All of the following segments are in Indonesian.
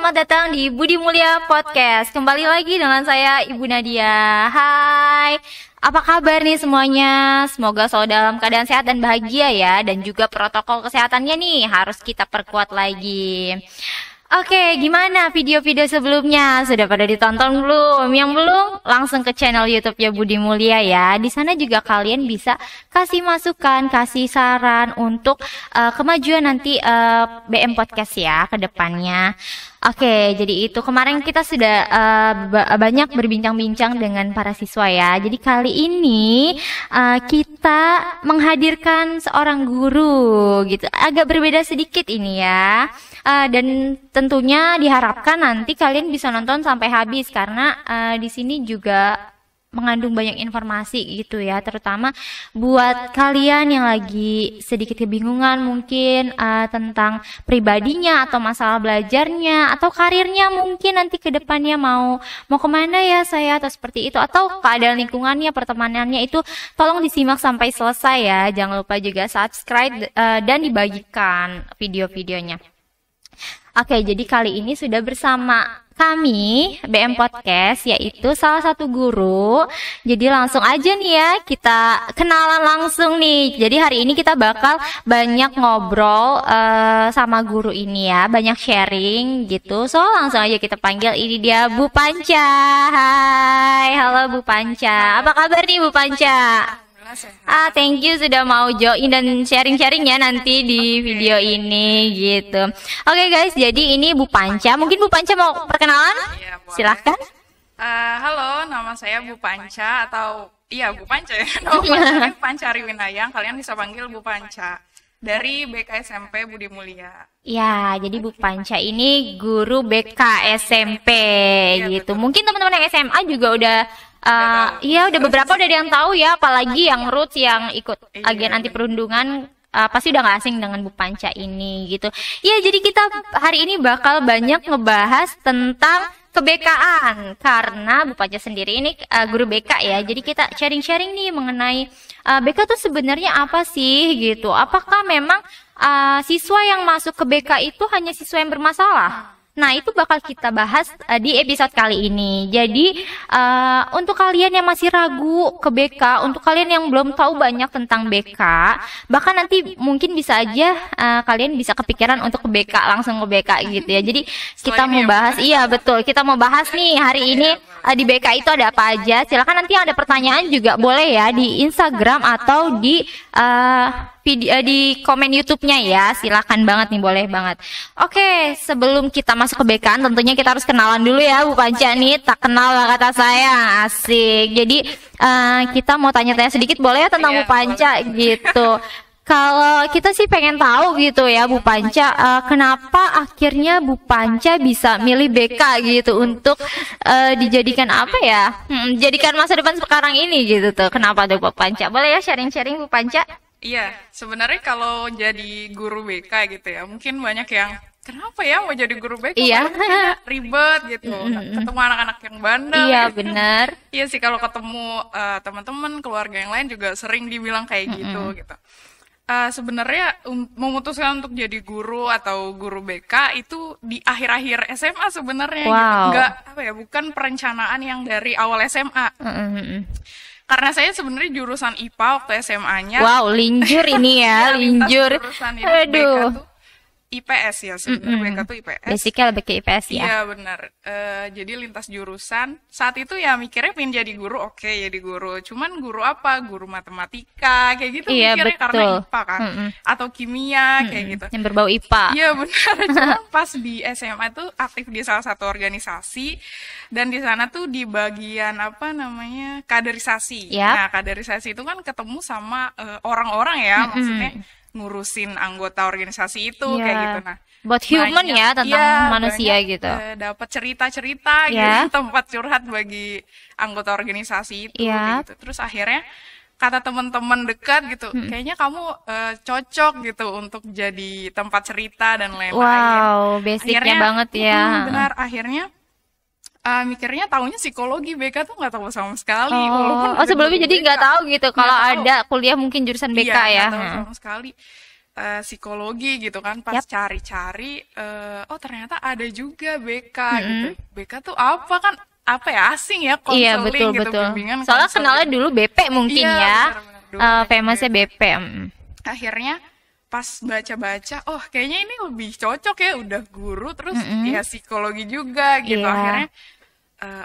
selamat datang di Budi Mulia Podcast. Kembali lagi dengan saya Ibu Nadia. Hai, apa kabar nih semuanya? Semoga selalu dalam keadaan sehat dan bahagia ya. Dan juga protokol kesehatannya nih harus kita perkuat lagi. Oke, gimana video-video sebelumnya? Sudah pada ditonton belum? Yang belum, langsung ke channel YouTube-nya Budi Mulia ya. Di sana juga kalian bisa kasih masukan, kasih saran untuk kemajuan nanti BM Podcast ya ke depannya. Oke, jadi itu kemarin kita sudah banyak berbincang-bincang dengan para siswa ya. Jadi kali ini kita menghadirkan seorang guru gitu. Agak berbeda sedikit ini ya. Dan tentunya diharapkan nanti kalian bisa nonton sampai habis karena di sini juga mengandung banyak informasi gitu ya, terutama buat kalian yang lagi sedikit kebingungan mungkin tentang pribadinya atau masalah belajarnya atau karirnya, mungkin nanti ke depannya mau kemana ya saya atau seperti itu, atau keadaan lingkungannya, pertemanannya, itu tolong disimak sampai selesai ya. Jangan lupa juga subscribe dan dibagikan video-videonya. Oke, jadi kali ini sudah bersama kami BM Podcast, yaitu salah satu guru. Jadi langsung aja nih ya, kita kenalan langsung nih. Jadi hari ini kita bakal banyak ngobrol sama guru ini ya, banyak sharing gitu. So langsung aja kita panggil, ini dia Bu Panca. Hai, halo Bu Panca. Apa kabar nih Bu Panca? Thank you sudah mau join dan sharing-sharing ya nanti di video ini gitu. Oke guys, jadi ini Bu Panca. Mungkin Bu Panca mau perkenalan? Iya, silahkan. Halo, nama saya Bu Panca atau Bu Panca ya. Nama saya Pancari Winayang. Kalian bisa panggil Bu Panca dari BK SMP Budi Mulia. Ya, jadi Bu Panca ini guru BK SMP gitu. Betul. Mungkin teman-teman yang SMA juga udah udah beberapa udah ada yang tahu ya, apalagi yang roots yang ikut agen anti perundungan pasti udah gak asing dengan Bu Panca ini gitu. Iya, jadi kita hari ini bakal banyak ngebahas tentang kebekaan karena Bu Panca sendiri ini guru BK ya. Jadi kita sharing-sharing nih mengenai BK tuh sebenarnya apa sih gitu. Apakah memang siswa yang masuk ke BK itu hanya siswa yang bermasalah? Nah, itu bakal kita bahas di episode kali ini. Jadi, untuk kalian yang masih ragu ke BK, untuk kalian yang belum tahu banyak tentang BK, bahkan nanti mungkin bisa aja kalian bisa kepikiran untuk ke BK, langsung ke BK gitu ya. Jadi, kita mau bahas, iya betul, kita mau bahas nih hari ini di BK itu ada apa aja. Silakan nanti yang ada pertanyaan juga boleh ya di Instagram atau di di komen YouTube-nya ya. Silakan banget nih, boleh banget. Oke, sebelum kita masuk ke BK, tentunya kita harus kenalan dulu ya Bu Panca nih. Tak kenal lah kata saya, asik. Jadi kita mau tanya-tanya sedikit boleh ya tentang Bu Panca gitu. Kalau kita sih pengen tahu gitu ya Bu Panca, kenapa akhirnya Bu Panca bisa milih BK gitu untuk dijadikan apa ya? Dijadikan masa depan sekarang ini gitu tuh. Kenapa tuh Bu Panca? Boleh ya sharing-sharing Bu Panca? Iya, sebenarnya kalau jadi guru BK gitu ya, mungkin banyak yang kenapa ya mau jadi guru BK? Iya. Ribet gitu, ketemu anak-anak yang bandel. Iya, gitu. benar. Iya sih, kalau ketemu teman-teman, keluarga yang lain juga sering dibilang kayak gitu. Sebenarnya memutuskan untuk jadi guru atau guru BK itu di akhir-akhir SMA sebenarnya. Wow. Gitu. Bukan perencanaan yang dari awal SMA. Karena saya sebenarnya jurusan IPA waktu SMA-nya. Wow, linjur ini ya, linjur. Jurusan ini Aduh. BK tuh IPS ya sebenarnya. BK tuh IPS. Basicnya lebih ke IPS ya. Iya benar. Jadi lintas jurusan. Saat itu ya mikirnya pengen jadi guru, oke jadi guru. Cuman guru apa? Guru matematika kayak gitu Iya, mikirnya betul. karena IPA kan. Atau kimia kayak gitu. Yang berbau IPA. Iya benar. Cuman pas di SMA tuh aktif di salah satu organisasi dan di sana tuh di bagian kaderisasi. Yap. Nah, kaderisasi itu kan ketemu sama orang-orang ya, maksudnya ngurusin anggota organisasi itu kayak gitu. Nah, buat human banyak, ya, tentang manusia banyak, gitu. Dapat cerita-cerita gitu, tempat curhat bagi anggota organisasi itu kayak gitu. Terus akhirnya kata teman-teman dekat gitu, kayaknya kamu cocok gitu untuk jadi tempat cerita dan lain-lain. Wow, basicnya banget ya. Benar, akhirnya mikirnya taunya psikologi, BK tuh nggak tahu sama sekali. Oh, sebelumnya jadi nggak tahu gitu kalau ada kuliah mungkin jurusan BK ya. Nggak tahu sama sekali. psikologi gitu kan, pas cari-cari oh ternyata ada juga BK gitu. BK tuh apa kan, apa ya, asing ya, konseling gitu, bimbingan. Soalnya kenalnya dulu BP mungkin ya, famousnya BP. Akhirnya pas baca-baca, oh kayaknya ini lebih cocok ya, udah guru terus ya psikologi juga gitu. Akhirnya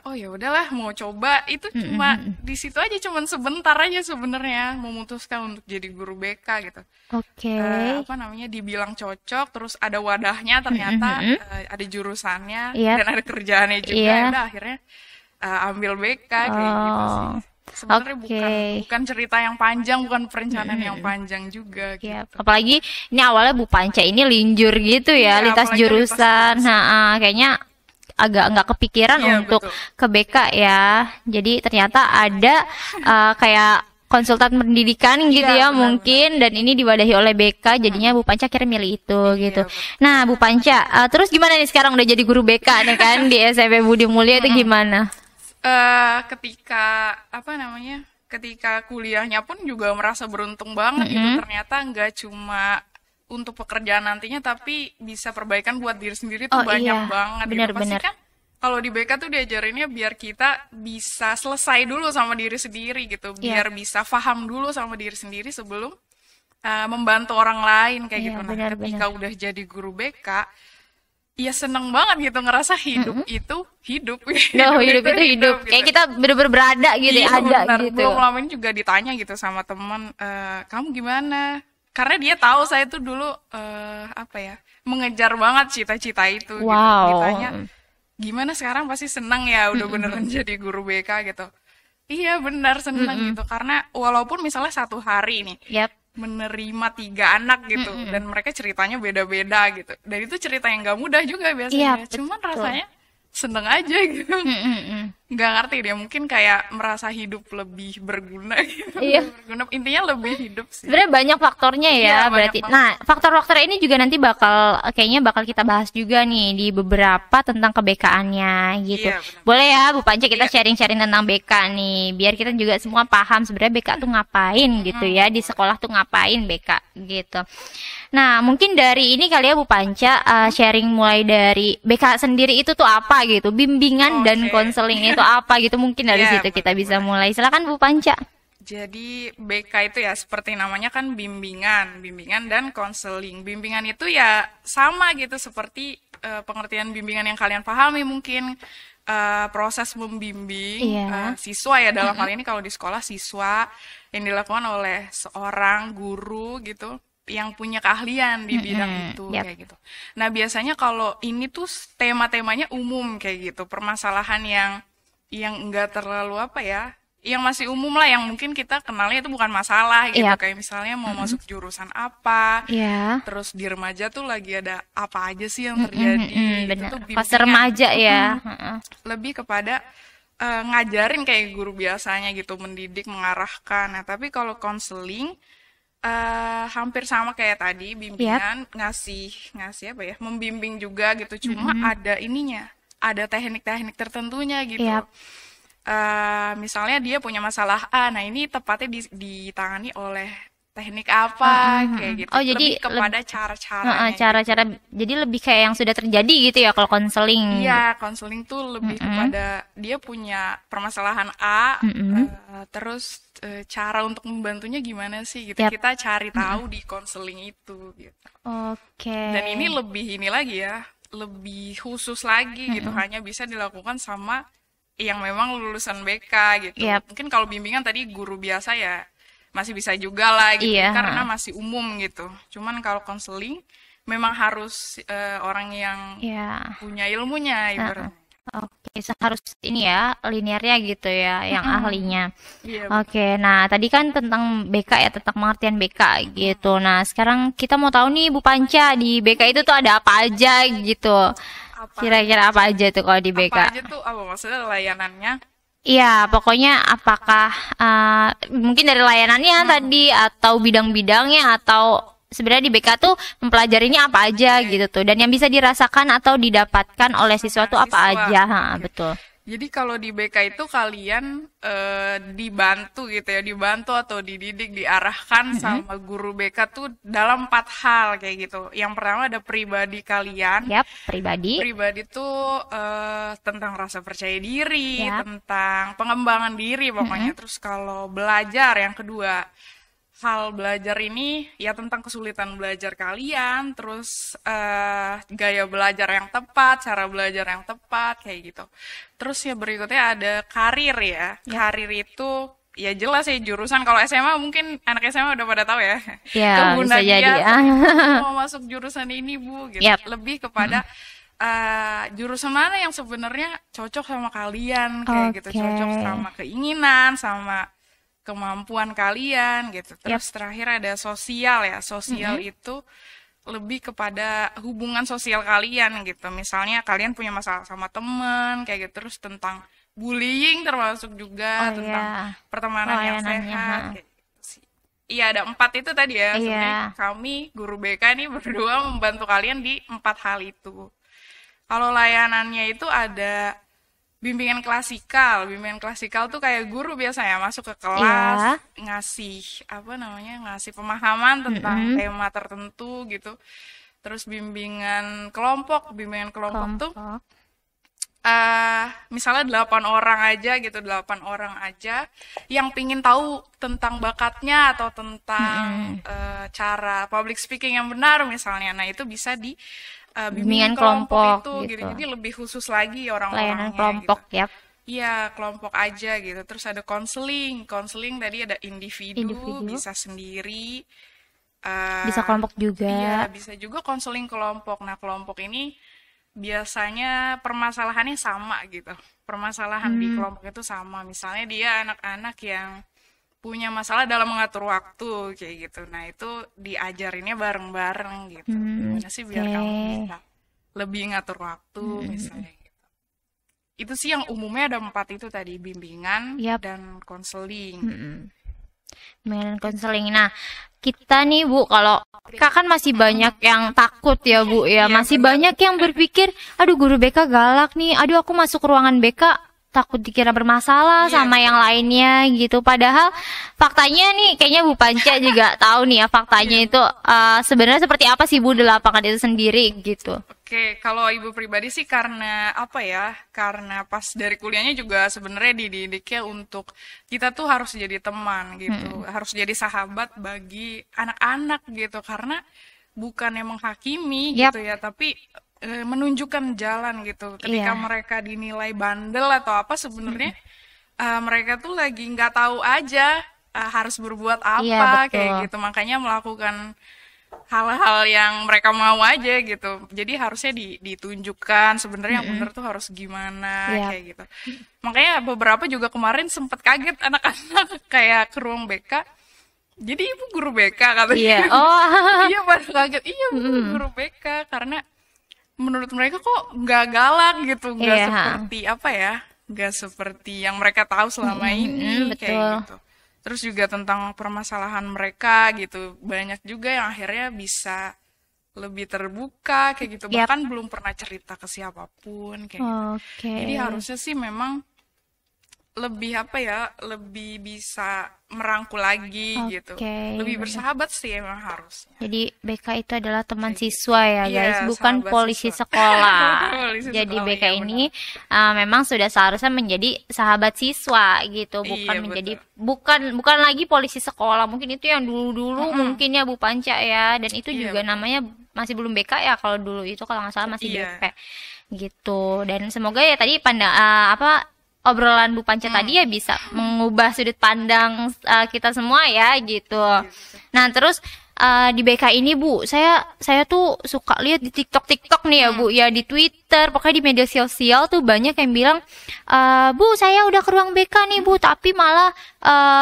oh ya udahlah, mau coba. Itu cuma di situ aja, cuman sebentar aja sebenarnya memutuskan untuk jadi guru BK gitu. Apa namanya, dibilang cocok, terus ada wadahnya ternyata, ada jurusannya dan ada kerjaannya juga. Udah akhirnya ambil BK kayak gitu sih. Sebenarnya bukan cerita yang panjang, bukan perencanaan yang panjang juga gitu. Apalagi ini awalnya Bu Panca ini linjur gitu ya, lintas jurusan. Nah, kayaknya agak nggak kepikiran untuk ke BK ya. Jadi ternyata ada kayak konsultan pendidikan gitu ya, mungkin, dan ini diwadahi oleh BK, jadinya Bu Panca akhirnya milih itu gitu. Nah, Bu Panca, terus gimana nih sekarang udah jadi guru BK nih kan di SMP Budi Mulia, itu gimana? Ketika kuliahnya pun juga merasa beruntung banget gitu. Ternyata nggak cuma untuk pekerjaan nantinya, tapi bisa perbaikan buat diri sendiri tuh banyak banget gitu. Pasti kan kalau di BK tuh diajarinnya biar kita bisa selesai dulu sama diri sendiri gitu, biar bisa paham dulu sama diri sendiri sebelum membantu orang lain kayak gitu. Nah, ketika udah jadi guru BK, ya seneng banget gitu, ngerasa hidup itu hidup. Hidup itu hidup. Gitu. Kayak kita bener-bener berada gitu, ada gitu. Belum lama ini juga ditanya gitu sama teman, kamu gimana? Karena dia tahu saya tuh dulu mengejar banget cita-cita itu gitu. Ditanya, gimana sekarang, pasti seneng ya udah beneran jadi guru BK gitu. Iya benar, seneng gitu, karena walaupun misalnya satu hari nih menerima 3 anak gitu, dan mereka ceritanya beda-beda gitu, dan itu cerita yang gak mudah juga biasanya. Cuman rasanya seneng aja gitu. Nggak ngerti dia, mungkin kayak merasa hidup lebih berguna gitu. Berguna, intinya lebih hidup sih. Sebenarnya banyak faktornya ya, berarti. Nah, faktor-faktor ini juga nanti kayaknya bakal kita bahas juga nih di beberapa tentang keBK-annya gitu. Boleh ya Bu Panca, kita sharing-sharing tentang BK nih, biar kita juga semua paham sebenarnya BK tuh ngapain gitu ya, di sekolah tuh ngapain BK gitu. Nah, mungkin dari ini kali ya Bu Panca, sharing mulai dari BK sendiri itu tuh apa gitu, bimbingan dan konseling itu apa gitu, mungkin dari situ kita bisa mulai. Silakan Bu Panca. Jadi BK itu ya seperti namanya kan, bimbingan dan konseling. Bimbingan itu ya sama gitu seperti pengertian bimbingan yang kalian pahami mungkin, proses membimbing siswa ya, dalam hal ini kalau di sekolah siswa, yang dilakukan oleh seorang guru gitu yang punya keahlian di bidang itu kayak gitu. Nah, biasanya kalau ini tuh tema-temanya umum kayak gitu, permasalahan yang enggak terlalu yang masih umum lah, yang mungkin kita kenalnya itu bukan masalah gitu, kayak misalnya mau masuk jurusan apa, terus di remaja tuh lagi ada apa aja sih yang terjadi, itu tuh pas remaja ya. Lebih kepada ngajarin kayak guru biasanya gitu, mendidik, mengarahkan. Nah, tapi kalau konseling hampir sama kayak tadi, bimbingan, ngasih membimbing juga gitu, cuma ada ininya, ada teknik-teknik tertentunya gitu. Misalnya dia punya masalah A, nah ini tepatnya ditangani oleh teknik apa kayak gitu. Oh, jadi lebih kepada cara-caranya. Cara-cara gitu. Jadi lebih kayak yang sudah terjadi gitu ya kalau konseling. Iya, konseling tuh lebih kepada dia punya permasalahan A, terus cara untuk membantunya gimana sih gitu. Kita cari tahu di konseling itu gitu. Dan ini lebih lagi ya, lebih khusus lagi gitu, hanya bisa dilakukan sama yang memang lulusan BK gitu. Mungkin kalau bimbingan tadi guru biasa ya masih bisa juga lah gitu, karena masih umum gitu. Cuman kalau konseling memang harus orang yang punya ilmunya ibaratnya. Harus ini ya, linearnya gitu ya, yang ahlinya. Oke, nah tadi kan tentang BK ya, tentang pengertian BK gitu. Nah, sekarang kita mau tahu nih Bu Panca, di BK itu tuh ada apa aja gitu. Kira-kira apa aja tuh kalau di BK? Apa aja tuh, maksudnya layanannya? Iya, pokoknya apakah mungkin dari layanannya tadi, atau bidang-bidangnya, atau sebenarnya di BK tuh mempelajarinya apa aja gitu tuh, dan yang bisa dirasakan atau didapatkan oleh siswa tuh apa aja. Betul. Jadi kalau di BK itu kalian dibantu gitu ya, dibantu atau dididik, diarahkan sama guru BK tuh dalam 4 hal kayak gitu. Yang pertama ada pribadi kalian. Yap, pribadi. Pribadi tuh tentang rasa percaya diri, tentang pengembangan diri pokoknya. Terus kalau belajar yang kedua, hal belajar ini ya tentang kesulitan belajar kalian, terus gaya belajar yang tepat, cara belajar yang tepat, kayak gitu. Terus ya berikutnya ada karir ya. Karir itu ya jelas ya jurusan. Kalau SMA mungkin anak SMA udah pada tahu ya. Ya, bisa jadi. Mau masuk jurusan ini Bu, gitu. Lebih kepada jurusan mana yang sebenarnya cocok sama kalian, kayak gitu, cocok sama keinginan, sama kemampuan kalian gitu. Terus terakhir ada sosial ya. Sosial itu lebih kepada hubungan sosial kalian gitu. Misalnya kalian punya masalah sama teman kayak gitu, terus tentang bullying termasuk juga, tentang pertemanan yang sehat kayak gitu sih. Iya, ada 4 itu tadi ya. Sebenarnya kami guru BK ini berdua membantu kalian di 4 hal itu. Kalau layanannya itu ada bimbingan klasikal. Bimbingan klasikal tuh kayak guru biasanya masuk ke kelas, ngasih ngasih pemahaman tentang tema tertentu gitu. Terus bimbingan kelompok tuh misalnya 8 orang aja gitu, 8 orang aja yang pingin tahu tentang bakatnya atau tentang cara public speaking yang benar misalnya. Nah, itu bisa di bimbingan kelompok itu gitu. Jadi lebih khusus lagi orang-orangnya. Layanan kelompok gitu. Iya, kelompok aja gitu. Terus ada konseling. Konseling tadi ada individu, bisa sendiri. Bisa kelompok juga. Iya, bisa juga konseling kelompok. Nah, kelompok ini biasanya permasalahannya sama gitu. Permasalahan di kelompok itu sama. Misalnya dia anak-anak yang punya masalah dalam mengatur waktu kayak gitu. Nah, itu diajarinnya bareng-bareng gitu. Gimana sih biar kamu bisa lebih ngatur waktu misalnya gitu. Itu sih yang umumnya ada 4 itu tadi, bimbingan dan konseling. Bimbingan konseling. Nah, kita nih Bu, kalau kan masih banyak yang takut ya Bu ya. Masih banyak yang berpikir, aduh guru BK galak nih, aduh aku masuk ruangan BK takut dikira bermasalah sama yang lainnya gitu. Padahal faktanya nih kayaknya Bu Panca juga tahu nih ya faktanya itu sebenarnya seperti apa sih Bu di lapangan itu sendiri gitu. Oke, kalau Ibu pribadi sih karena karena pas dari kuliahnya juga sebenarnya dididiknya untuk kita tuh harus jadi teman gitu, harus jadi sahabat bagi anak-anak gitu, karena bukan emang menghakimi gitu ya, tapi menunjukkan jalan gitu. Ketika mereka dinilai bandel atau apa, sebenarnya mereka tuh lagi nggak tahu aja harus berbuat apa kayak gitu. Makanya melakukan hal-hal yang mereka mau aja gitu. Jadi harusnya ditunjukkan sebenarnya yang benar tuh harus gimana kayak gitu. Makanya beberapa juga kemarin sempat kaget anak-anak kayak ke ruang BK. Jadi Ibu guru BK katanya. Iya, pada kaget. Iya, Bu guru BK, karena menurut mereka kok nggak galak gitu, nggak seperti nggak seperti yang mereka tahu selama ini kayak gitu. Terus juga tentang permasalahan mereka gitu, banyak juga yang akhirnya bisa lebih terbuka kayak gitu, bahkan belum pernah cerita ke siapapun kayak gitu. Jadi harusnya sih memang lebih lebih bisa merangkul lagi gitu, lebih bersahabat sih emang harus. Jadi BK itu adalah teman siswa ya guys, bukan polisi sekolah. Jadi BK ini memang sudah seharusnya menjadi sahabat siswa gitu, bukan menjadi bukan lagi polisi sekolah. Mungkin itu yang dulu mungkin ya Bu Panca ya, dan itu juga namanya masih belum BK ya, kalau dulu itu kalau nggak salah masih BP gitu. Dan semoga ya tadi obrolan Bu Panca tadi ya bisa mengubah sudut pandang kita semua ya gitu. Nah, terus di BK ini Bu, saya tuh suka lihat di TikTok nih ya Bu, ya di Twitter, pokoknya di media sosial tuh banyak yang bilang, Bu saya udah ke ruang BK nih Bu, tapi malah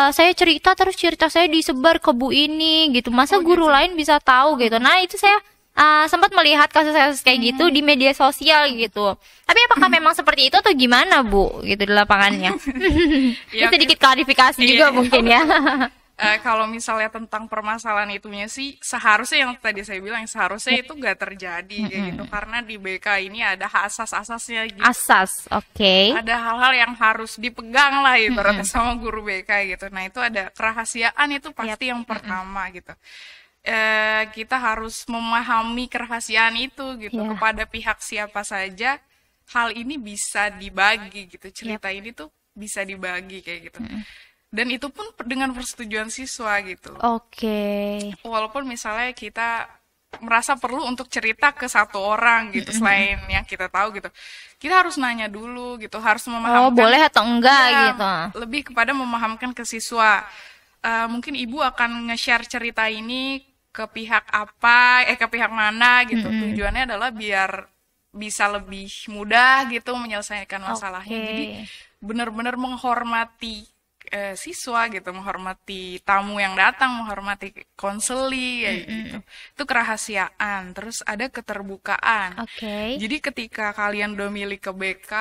saya cerita saya disebar ke Bu ini gitu. Masa guru lain bisa tahu gitu. Nah, itu saya sempat melihat kasus-kasus kayak gitu di media sosial gitu. Tapi apakah memang seperti itu atau gimana Bu gitu di lapangannya? Ini sedikit klarifikasi juga mungkin ya. Kalau misalnya tentang permasalahan itunya sih, seharusnya yang tadi saya bilang, seharusnya itu gak terjadi kayak gitu. Karena di BK ini ada asas-asasnya gitu. Asas, oke. Ada hal-hal yang harus dipegang lah ibaratnya sama guru BK gitu. Nah itu ada kerahasiaan, itu pasti yang pertama gitu. Kita harus memahami kerahasiaan itu gitu. Kepada pihak siapa saja hal ini bisa dibagi gitu. Cerita ini tuh bisa dibagi kayak gitu. Dan itu pun dengan persetujuan siswa gitu. Oke. Walaupun misalnya kita merasa perlu untuk cerita ke satu orang gitu, selain yang kita tahu gitu, kita harus nanya dulu gitu, harus memahamkan. Boleh atau enggak gitu. Lebih kepada memahamkan ke siswa. Mungkin ibu akan nge-share cerita ini ke pihak apa, ke pihak mana gitu. Tujuannya adalah biar bisa lebih mudah gitu menyelesaikan masalahnya. Jadi benar-benar menghormati siswa gitu, menghormati tamu yang datang, menghormati konseli gitu. Itu kerahasiaan. Terus ada keterbukaan. Jadi ketika kalian udah milih ke BK,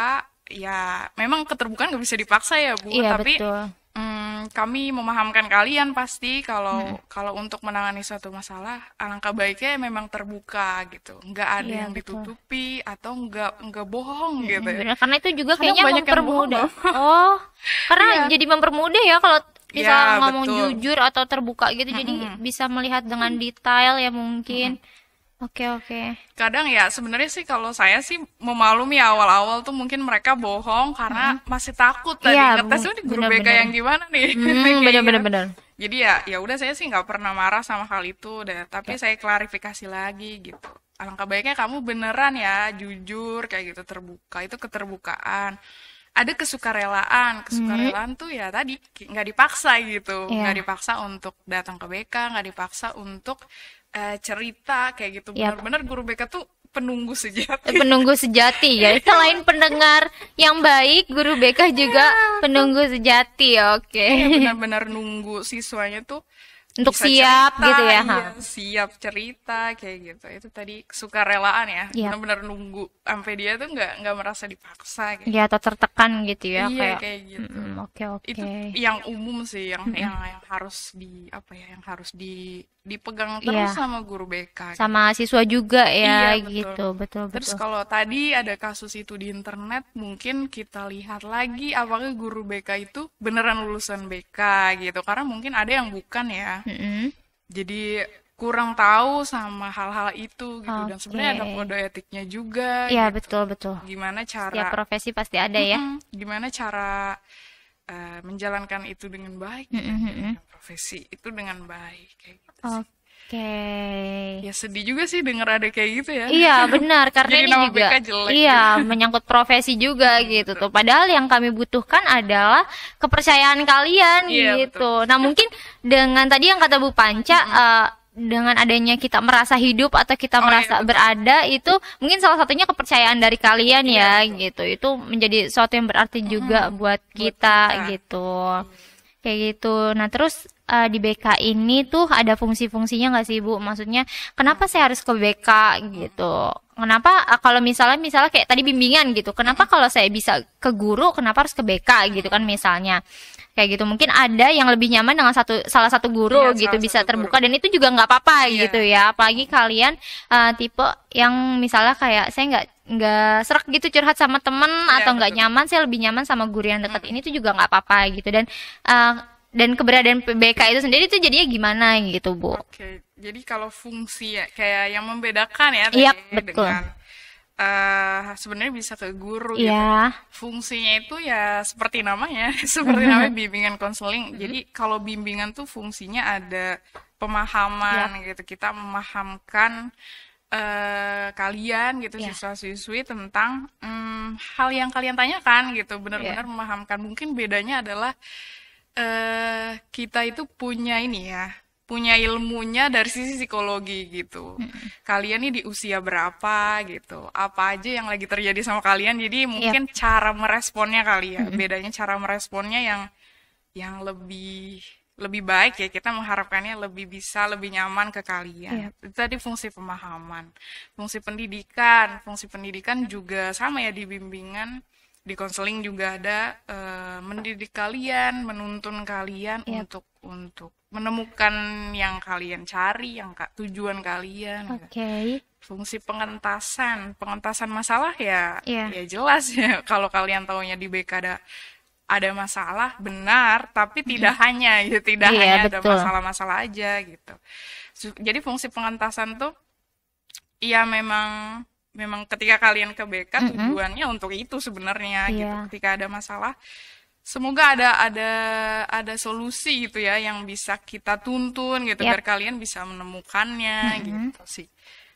ya memang keterbukaan nggak bisa dipaksa ya Bu, tapi betul. Kami memahamkan kalian pasti kalau untuk menangani suatu masalah, alangkah baiknya memang terbuka gitu, nggak ada yang ditutupi atau nggak bohong gitu. Benar, karena itu juga kayaknya banyak mempermudah. Karena jadi mempermudah ya kalau bisa ngomong jujur atau terbuka gitu, jadi bisa melihat dengan detail ya mungkin. Oke. Kadang ya sebenarnya sih kalau saya sih memaklumi awal-awal tuh mungkin mereka bohong karena masih takut tadi ngetes ini guru BK yang gimana nih. Bener. Jadi ya udah, saya sih nggak pernah marah sama hal itu deh, tapi saya klarifikasi lagi gitu. Alangkah baiknya kamu beneran ya jujur kayak gitu, terbuka. Itu keterbukaan. Ada kesukarelaan tuh ya tadi nggak dipaksa gitu, nggak dipaksa untuk datang ke BK, nggak dipaksa untuk cerita kayak gitu. Benar-benar guru BK tuh penunggu sejati. Penunggu sejati ya. Selain pendengar yang baik, guru BK juga penunggu sejati. Benar-benar nunggu siswanya tuh untuk siap cerita, gitu ya. Siap cerita kayak gitu. Itu tadi kesukarelaan ya. Benar-benar nunggu sampai dia tuh nggak merasa dipaksa gitu. Atau tertekan gitu ya. Kayak gitu. Oke. Itu yang umum sih, yang harus yang harus dipegang terus sama guru BK. Sama siswa juga ya, gitu. Betul. Terus kalau tadi ada kasus itu di internet, mungkin kita lihat lagi apakah guru BK itu beneran lulusan BK gitu. Karena mungkin ada yang bukan ya. Jadi kurang tahu sama hal-hal itu gitu. Dan sebenarnya ada kode etiknya juga. Iya, gitu. betul. Gimana cara? Setiap profesi pasti ada ya. Gimana cara menjalankan itu dengan baik, profesi itu dengan baik kayak gitu sih. Ya sedih juga sih denger ada kayak gitu ya. Iya benar, karena jadi ini nama juga BK jelek, menyangkut profesi juga gitu tuh. Padahal yang kami butuhkan adalah kepercayaan kalian gitu. Betul. Nah mungkin dengan tadi yang kata Bu Panca, dengan adanya kita merasa hidup atau kita merasa berada, itu mungkin salah satunya kepercayaan dari kalian gitu. Itu menjadi sesuatu yang berarti juga buat kita gitu. Kayak gitu. Nah terus di BK ini tuh ada fungsi-fungsinya nggak sih Bu? Maksudnya kenapa saya harus ke BK gitu? Kenapa kalau misalnya kayak tadi bimbingan gitu? Kenapa kalau saya bisa ke guru, kenapa harus ke BK gitu kan misalnya? Kayak gitu. Mungkin ada yang lebih nyaman dengan salah satu guru gitu, bisa terbuka dan itu juga nggak apa-apa gitu ya. Apalagi kalian tipe yang misalnya kayak saya nggak serak gitu curhat sama temen atau nggak nyaman, saya lebih nyaman sama guru yang dekat ini tuh juga nggak apa-apa gitu. Dan keberadaan BK itu sendiri tuh jadinya gimana gitu Bu? Jadi kalau fungsi ya kayak yang membedakan ya betul. Dengan sebenarnya bisa ke guru gitu. Fungsinya itu ya seperti namanya, bimbingan konseling. Jadi kalau bimbingan tuh fungsinya ada pemahaman gitu. Kita memahamkan kalian gitu, siswa-siswi tentang hal yang kalian tanyakan gitu. Benar-benar memahamkan. Mungkin bedanya adalah kita itu punya ilmunya dari sisi psikologi gitu. Kalian nih di usia berapa gitu, apa aja yang lagi terjadi sama kalian, jadi mungkin cara meresponnya kali ya, bedanya cara meresponnya yang lebih baik ya, kita mengharapkannya lebih lebih nyaman ke kalian. Itu tadi fungsi pemahaman. Fungsi pendidikan juga sama ya, di bimbingan, di konseling juga ada mendidik kalian, menuntun kalian untuk menemukan yang kalian cari, yang tujuan kalian. Oke. Fungsi pengentasan masalah ya jelas ya. Kalau kalian taunya di BK ada masalah, benar, tapi tidak hanya gitu, tidak hanya ada masalah-masalah aja gitu. Jadi fungsi pengentasan tuh ya memang ketika kalian ke BK tujuannya untuk itu sebenarnya gitu. Ketika ada masalah, semoga ada solusi gitu ya yang bisa kita tuntun gitu biar kalian bisa menemukannya gitu sih.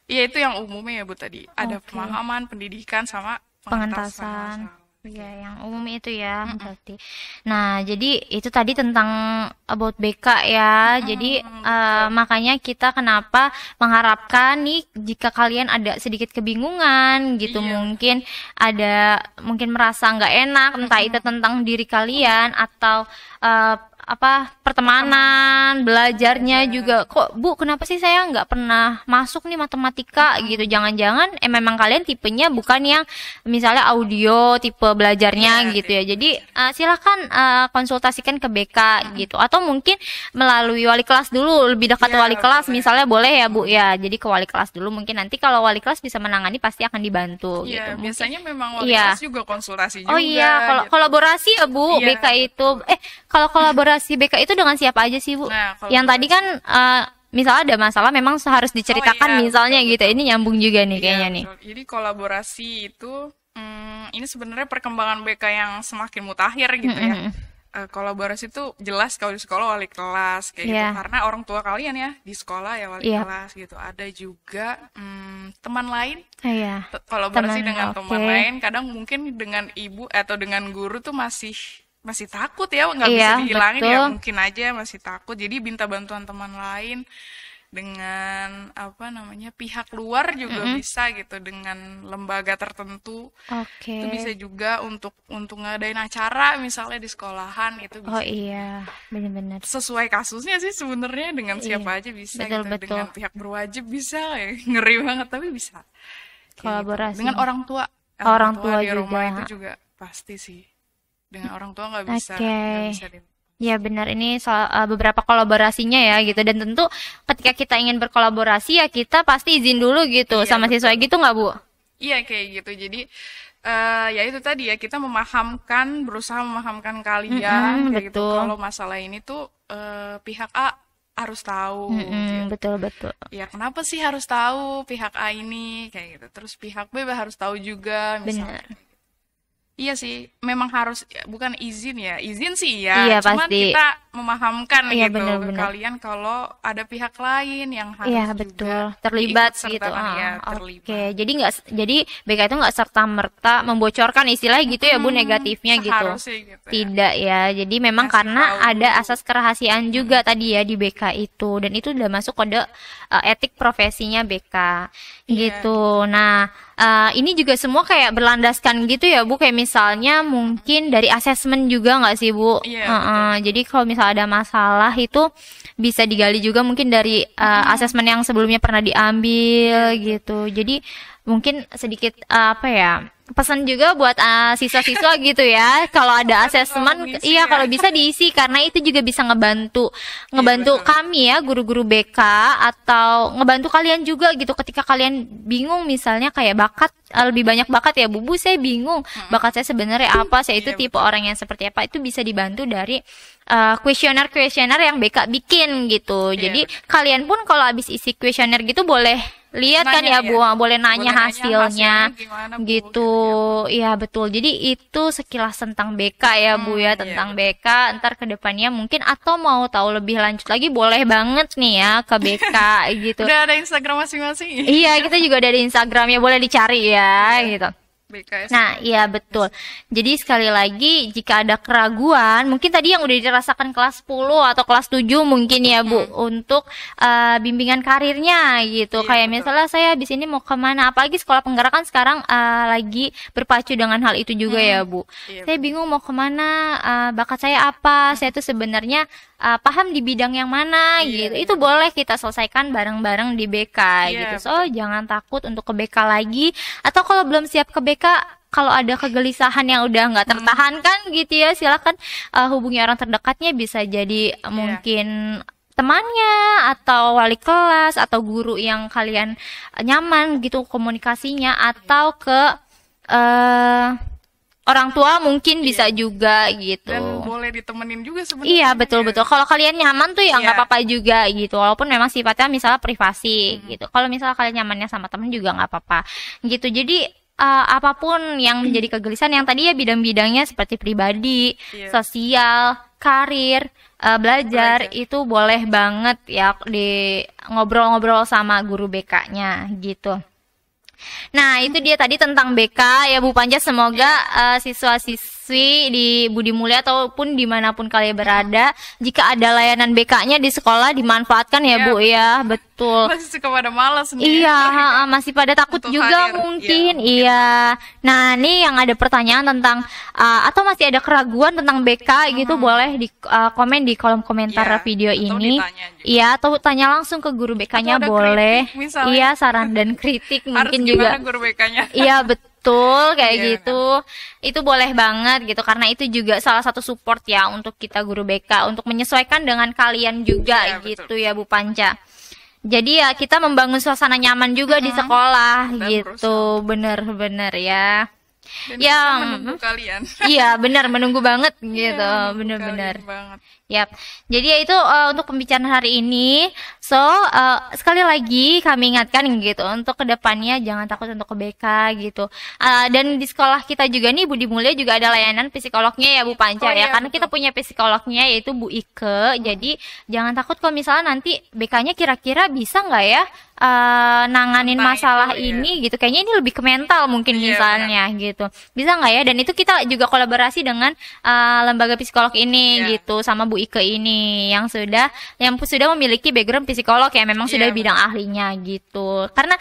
Iya, itu yang umumnya ya Bu tadi. Ada pemahaman, pendidikan sama pengentasan. Iya, yang umum itu ya berarti. Nah, jadi itu tadi tentang about BK ya. Jadi makanya kita kenapa mengharapkan nih jika kalian ada sedikit kebingungan gitu, mungkin merasa nggak enak, entah itu tentang diri kalian atau pertemanan, belajarnya juga, kok Bu kenapa sih saya nggak pernah masuk nih matematika gitu. Jangan-jangan memang kalian tipenya bukan yang misalnya audio tipe belajarnya gitu ya. Jadi silakan konsultasikan ke BK gitu, atau mungkin melalui wali kelas dulu, lebih dekat wali kelas misalnya, boleh ya Bu ya. Jadi ke wali kelas dulu, mungkin nanti kalau wali kelas bisa menangani pasti akan dibantu gitu. Biasanya memang wali kelas juga konsultasi juga. Oh iya, kalau kolaborasi ya Bu, BK itu kalau kolaborasi BK itu dengan siapa aja sih Bu? Nah, yang tadi kan misalnya ada masalah memang harus diceritakan misalnya betul. Gitu. Ini nyambung juga nih kayaknya nih. Jadi kolaborasi itu ini sebenarnya perkembangan BK yang semakin mutakhir gitu ya. Kolaborasi itu jelas kalau di sekolah wali kelas kayak gitu, karena orang tua kalian ya di sekolah ya wali kelas gitu. Ada juga teman lain. Kolaborasi dengan teman lain, kadang mungkin dengan ibu atau dengan guru tuh masih takut ya, nggak bisa dihilangin betul. Ya mungkin aja masih takut, jadi minta bantuan teman lain dengan pihak luar juga bisa gitu, dengan lembaga tertentu. Itu bisa juga untuk ngadain acara misalnya di sekolahan, itu bisa. Oh iya, benar-benar sesuai kasusnya sih sebenarnya, dengan siapa aja bisa betul, gitu. Dengan pihak berwajib bisa ya. Ngeri banget tapi bisa kolaborasi gitu. Dengan orang tua di rumah juga. Itu juga pasti sih. Dengan orang tua nggak bisa, ya benar, ini beberapa kolaborasinya ya gitu. Dan tentu ketika kita ingin berkolaborasi ya kita pasti izin dulu gitu sama siswa gitu, nggak Bu? Iya kayak gitu. Jadi ya itu tadi ya, kita berusaha memahamkan kalian kayak gitu. Kalau masalah ini tuh pihak A harus tahu gitu. Betul ya kenapa sih harus tahu pihak A ini kayak gitu, terus pihak B harus tahu juga misalnya. Iya sih, memang harus, bukan izin sih ya, cuman pasti. Kita memahamkan gitu ke kalian kalau ada pihak lain yang harus juga terlibat gitu. Oke, jadi BK itu nggak serta merta membocorkan istilah gitu ya Bu, negatifnya gitu. Tidak ya, jadi memang karena ada asas kerahasiaan juga tadi ya di BK itu, dan itu udah masuk kode etik profesinya BK gitu. Nah, ini juga semua kayak berlandaskan gitu ya Bu, kayak misalnya mungkin dari asesmen juga nggak sih Bu? Jadi kalau misalnya ada masalah itu bisa digali juga mungkin dari asesmen yang sebelumnya pernah diambil gitu. Jadi mungkin sedikit pesan juga buat siswa-siswa gitu ya, kalau ada asesmen kalau bisa diisi, karena itu juga bisa ngebantu kami ya, guru-guru BK, atau ngebantu kalian juga gitu ketika kalian bingung misalnya kayak bakat, lebih banyak bakat ya Bu, saya bingung bakat saya sebenarnya apa, saya itu tipe orang yang seperti apa, itu bisa dibantu dari kuesioner yang BK bikin gitu. Jadi kalian pun kalau habis isi kuesioner gitu boleh lihat kan ya Bu, boleh nanya hasilnya gitu. Iya betul. Jadi itu sekilas tentang BK ya Bu ya, tentang BK. Ntar kedepannya mungkin atau mau tahu lebih lanjut lagi boleh banget nih ya ke BK gitu. Udah ada Instagram masing-masing. Iya, kita juga ada di Instagramnya, boleh dicari ya gitu. Nah, iya betul. Jadi sekali lagi jika ada keraguan, mungkin tadi yang udah dirasakan kelas 10 atau kelas 7 mungkin ya Bu, untuk bimbingan karirnya gitu. Kayak misalnya saya di sini mau kemana, apalagi sekolah penggerakan sekarang lagi berpacu dengan hal itu juga ya Bu. Saya bingung mau kemana, bakat saya apa, saya tuh sebenarnya paham di bidang yang mana gitu. Itu boleh kita selesaikan bareng-bareng di BK gitu. So jangan takut untuk ke BK lagi, atau kalau belum siap ke BK, kalau ada kegelisahan yang udah nggak tertahankan gitu ya, silakan hubungi orang terdekatnya, bisa jadi mungkin temannya atau wali kelas atau guru yang kalian nyaman gitu komunikasinya, atau ke orang tua mungkin bisa juga gitu. Dan boleh ditemenin juga sebenarnya. Iya, betul-betul. Kalau kalian nyaman tuh ya nggak apa-apa juga gitu. Walaupun memang sifatnya misalnya privasi gitu. Kalau misalnya kalian nyamannya sama temen juga nggak apa-apa gitu. Jadi apapun yang menjadi kegelisahan yang tadi ya bidang-bidangnya seperti pribadi, sosial, karir, belajar itu boleh banget ya di ngobrol-ngobrol sama guru BK-nya gitu. Nah, itu dia tadi tentang BK ya Bu Panca. Semoga siswa-siswi di Budi Mulia ataupun dimanapun kalian berada, jika ada layanan BK-nya di sekolah dimanfaatkan ya Bu ya. Betul. Masih suka pada malas nih. Iya, masih pada takut juga hadir, mungkin. Iya. Nah, nih yang ada pertanyaan tentang atau masih ada keraguan tentang BK gitu, boleh di komen di kolom komentar video ini. Iya, atau tanya langsung ke guru BK-nya boleh. Iya, saran dan kritik mungkin juga. Guru BK-nya. Iya, betul kayak gitu. Itu boleh banget gitu, karena itu juga salah satu support ya untuk kita guru BK untuk menyesuaikan dengan kalian juga gitu ya Bu Panca. Jadi ya kita membangun suasana nyaman juga di sekolah dan gitu. Bener-bener ya. Dan ya menunggu kalian. Iya, benar, menunggu banget gitu. Bener-bener. Yap. Jadi ya itu untuk pembicaraan hari ini. So, sekali lagi kami ingatkan gitu, untuk kedepannya jangan takut untuk ke BK gitu. Dan di sekolah kita juga nih Budi Mulia juga ada layanan psikolognya ya Bu Panca ya. Karena kita punya psikolognya yaitu Bu Ike. Jadi jangan takut kalau misalnya nanti BK-nya kira-kira bisa nggak ya nanganin masalah ini gitu. Kayaknya ini lebih ke mental mungkin misalnya gitu. Bisa nggak ya? Dan itu kita juga kolaborasi dengan lembaga psikolog ini gitu, sama Bu Ike ini yang sudah memiliki background psikolog ya, memang sudah bidang ahlinya gitu. Karena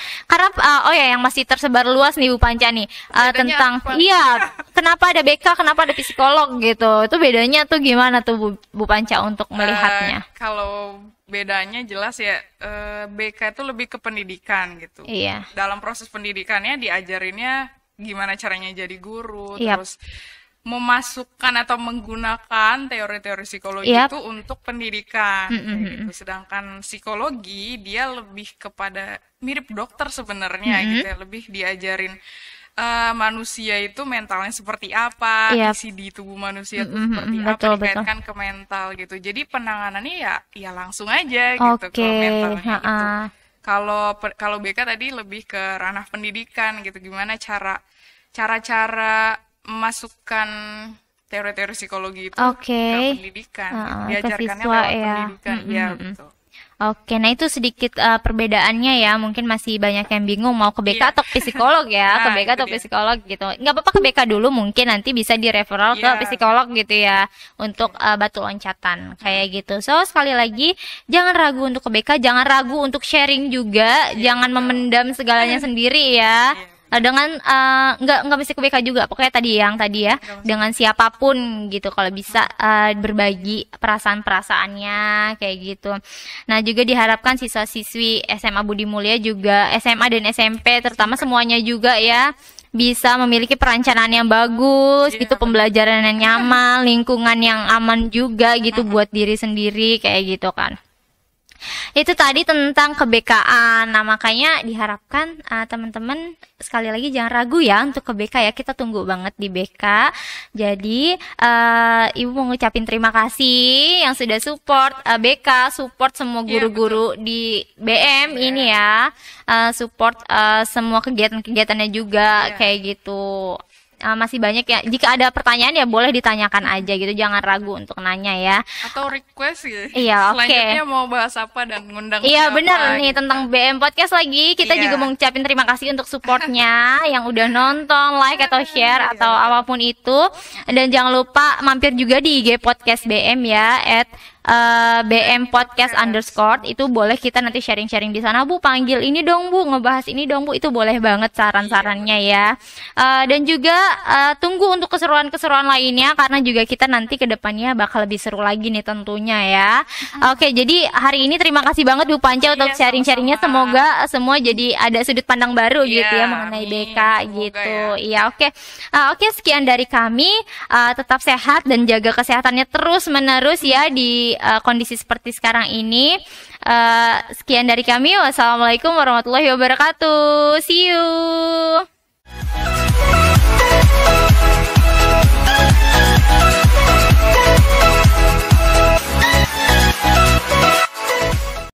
yang masih tersebar luas nih Bu Panca nih tentang kenapa ada BK, kenapa ada psikolog gitu. Itu bedanya tuh gimana tuh Bu Panca untuk melihatnya? Kalau bedanya jelas ya, BK itu lebih ke pendidikan gitu. Iya. Dalam proses pendidikannya diajarinnya gimana caranya jadi guru, terus memasukkan atau menggunakan teori-teori psikologi itu untuk pendidikan gitu. Sedangkan psikologi dia lebih kepada mirip dokter sebenarnya gitu ya, lebih diajarin manusia itu mentalnya seperti apa, isi di tubuh manusia itu seperti apa, dikaitkan ke mental gitu. Jadi penanganannya ya langsung aja gitu ke mentalnya gitu. Kalau BK tadi lebih ke ranah pendidikan gitu, gimana cara-cara memasukkan teori-teori psikologi itu ke pendidikan, diajarkannya lewat pendidikan, betul. Oke, nah itu sedikit perbedaannya ya. Mungkin masih banyak yang bingung mau ke BK atau psikolog ya, ke BK atau psikolog gitu. Nggak apa-apa ke BK dulu, mungkin nanti bisa direferral ke psikolog gitu ya, untuk batu loncatan kayak gitu. So sekali lagi jangan ragu untuk ke BK, jangan ragu untuk sharing juga, jangan memendam segalanya sendiri ya. Dengan nggak mesti ke BK juga, pokoknya tadi ya dengan siapapun gitu, kalau bisa berbagi perasaan-perasaannya kayak gitu. Nah juga diharapkan siswa-siswi SMA Budi Mulia juga, SMA dan SMP terutama semuanya juga ya, bisa memiliki perencanaan yang bagus gitu, pembelajaran yang nyaman, lingkungan yang aman juga gitu buat diri sendiri kayak gitu kan. Itu tadi tentang kebekaan. Nah makanya diharapkan teman-teman sekali lagi jangan ragu ya untuk ke BK ya. Kita tunggu banget di BK. Jadi Ibu mau ngucapin terima kasih yang sudah support BK, support semua guru-guru di BM ini ya, support semua kegiatan-kegiatannya juga kayak gitu. Masih banyak ya. Jika ada pertanyaan ya boleh ditanyakan aja gitu, jangan ragu untuk nanya ya. Atau request ya. Iya, selanjutnya mau bahas apa dan ngundang siapa. Iya benar nih tentang BM Podcast lagi. Kita juga mau ngucapin terima kasih untuk supportnya yang udah nonton, like atau share atau apapun itu. Dan jangan lupa mampir juga di IG Podcast BM ya, BM Podcast _ itu boleh kita nanti sharing-sharing di sana. Bu panggil ini dong Bu, ngebahas ini dong Bu, itu boleh banget saran-sarannya ya. Dan juga tunggu untuk keseruan-keseruan lainnya, karena juga kita nanti kedepannya bakal lebih seru lagi nih tentunya ya. Oke, jadi hari ini terima kasih banget Bu Panca untuk sharing-sharingnya. Semoga semua jadi ada sudut pandang baru gitu ya mengenai BK gitu. Iya, oke, sekian dari kami. Tetap sehat dan jaga kesehatannya terus menerus ya di kondisi seperti sekarang ini. Sekian dari kami. Wassalamualaikum warahmatullahi wabarakatuh. See you.